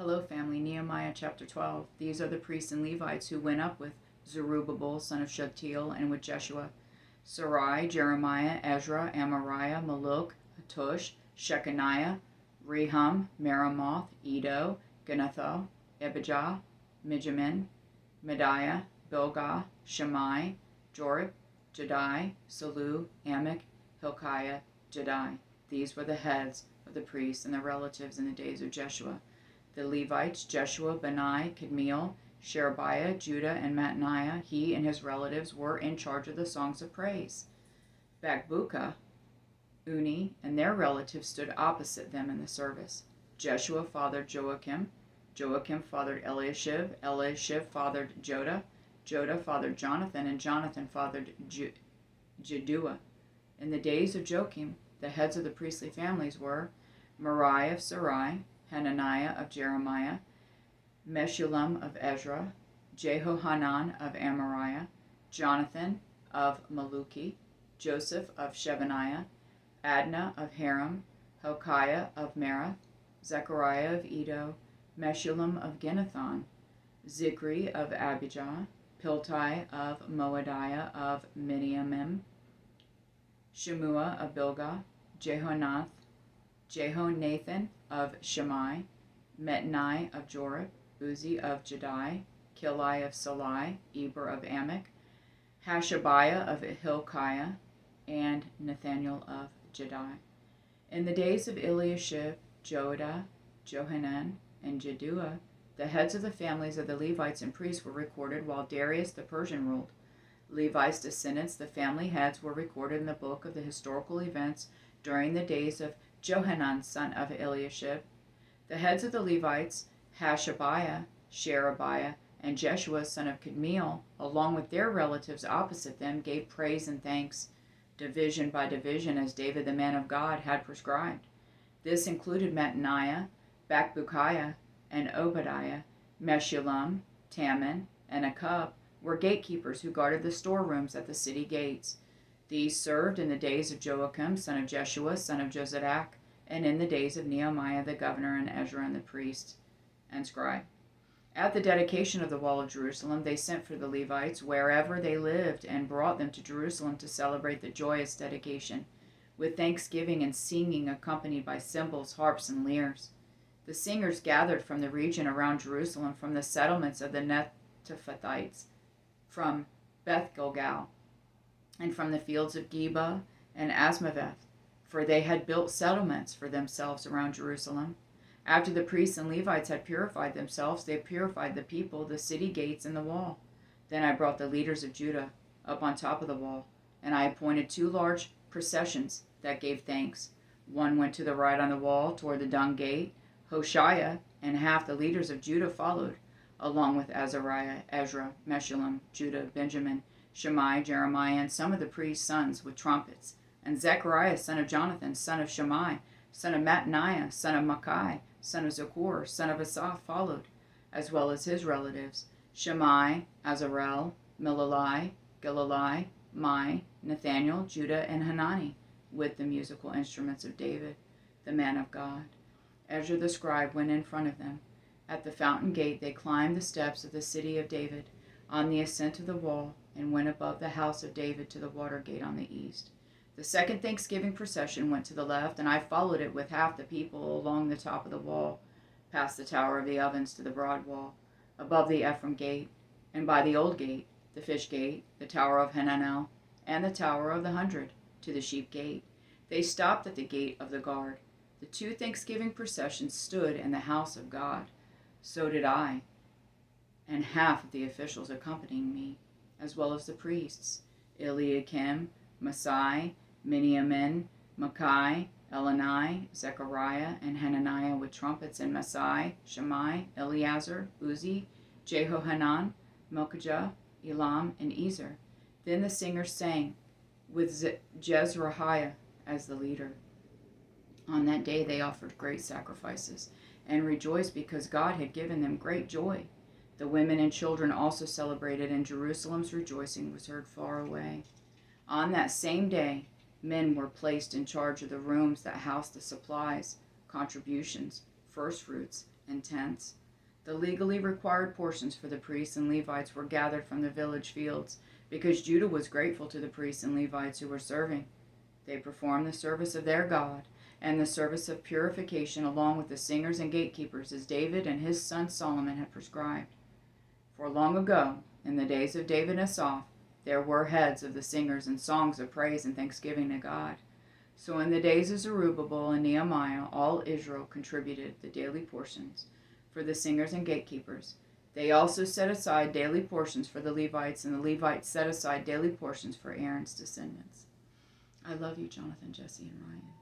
Hello, family. Nehemiah chapter 12. These are the priests and Levites who went up with Zerubbabel, son of Shealtiel, and with Jeshua, Sarai, Jeremiah, Ezra, Amariah, Maluk, Hattush, Shechaniah, Rehum, Meremoth, Edo, Ginnathah, Abijah, Mijamin, Mediah, Bilgah, Shammai, Jorib, Jedi, Salu, Amik, Hilkiah, Jedi. These were the heads of the priests and their relatives in the days of Jeshua. The Levites, Jeshua, Bani, Kadmiel, Sherebiah, Judah, and Mattaniah, he and his relatives were in charge of the songs of praise. Bakbukkah, Uni, and their relatives stood opposite them in the service. Jeshua fathered Joachim, Joachim fathered Eliashib, Eliashib fathered Jodah, Jodah fathered Jonathan, and Jonathan fathered Jeduah. In the days of Joachim, the heads of the priestly families were Moriah of Sarai, Hananiah of Jeremiah, Meshullam of Ezra, Jehohanan of Amariah, Jonathan of Maluki, Joseph of Shebaniah, Adnah of Haram, Hilkiah of Merath, Zechariah of Edo, Meshullam of Ginnathon, Zikri of Abijah, Piltai of Moadiah of Miniamim, Shemua of Bilgah, Jehonathan of Shammai, Metnai of Jorib, Uzi of Jedi, Kilai of Salai, Eber of Amik, Hashabiah of Hilkiah, and Nathaniel of Jedi. In the days of Eliashib, Jodah, Johanan, and Jeduah, the heads of the families of the Levites and priests were recorded while Darius the Persian ruled. Levi's descendants, the family heads, were recorded in the book of the historical events during the days of Johanan, son of Eliashib. The heads of the Levites, Hashabiah, Sherebiah, and Jeshua, son of Kadmiel, along with their relatives opposite them, gave praise and thanks, division by division, as David the man of God had prescribed. This included Mattaniah, Bakbukiah, and Obadiah. Meshullam, Taman, and Akub were gatekeepers who guarded the storerooms at the city gates. These served in the days of Joachim, son of Jeshua, son of Jozadak, and in the days of Nehemiah the governor, and Ezra and the priest and scribe. At the dedication of the wall of Jerusalem, they sent for the Levites wherever they lived and brought them to Jerusalem to celebrate the joyous dedication, with thanksgiving and singing accompanied by cymbals, harps, and lyres. The singers gathered from the region around Jerusalem, from the settlements of the Netophathites, from Beth Gilgal, and from the fields of Geba and Asmaveth, for they had built settlements for themselves around Jerusalem. After the priests and Levites had purified themselves, they purified the people, the city gates, and the wall. Then I brought the leaders of Judah up on top of the wall, and I appointed 2 large processions that gave thanks. One went to the right on the wall toward the dung gate. Hoshea and half the leaders of Judah followed, along with Azariah, Ezra, Meshullam, Judah, Benjamin, Shammai, Jeremiah, and some of the priest's sons with trumpets, and Zechariah, son of Jonathan, son of Shammai, son of Mattaniah, son of Makai, son of Zakur, son of Asaph, followed, as well as his relatives, Shammai, Azarel, Milalai, Gilalai, Mai, Nathaniel, Judah, and Hanani, with the musical instruments of David, the man of God. Ezra the scribe went in front of them. At the fountain gate they climbed the steps of the city of David on the ascent of the wall and went above the house of David to the water gate on the east. The second Thanksgiving procession went to the left, and I followed it with half the people along the top of the wall, past the Tower of the Ovens to the broad wall, above the Ephraim gate, and by the old gate, the fish gate, the Tower of Hananel, and the Tower of the 100, to the sheep gate. They stopped at the gate of the guard. The 2 Thanksgiving processions stood in the house of God. So did I, and half of the officials accompanying me, as well as the priests, Eliakim, Masai, Miniamin, Makai, Elani, Zechariah, and Hananiah with trumpets, and Masai, Shammai, Eleazar, Uzi, Jehohanan, Melchijah, Elam, and Ezer. Then the singers sang, with Jezrahiah as the leader. On that day they offered great sacrifices, and rejoiced because God had given them great joy. The women and children also celebrated, and Jerusalem's rejoicing was heard far away. On that same day, men were placed in charge of the rooms that housed the supplies, contributions, first fruits, and tents. The legally required portions for the priests and Levites were gathered from the village fields, because Judah was grateful to the priests and Levites who were serving. They performed the service of their God and the service of purification along with the singers and gatekeepers, as David and his son Solomon had prescribed. For long ago, in the days of David and Asaph, there were heads of the singers and songs of praise and thanksgiving to God. So in the days of Zerubbabel and Nehemiah, all Israel contributed the daily portions for the singers and gatekeepers. They also set aside daily portions for the Levites, and the Levites set aside daily portions for Aaron's descendants. I love you, Jonathan, Jesse, and Ryan.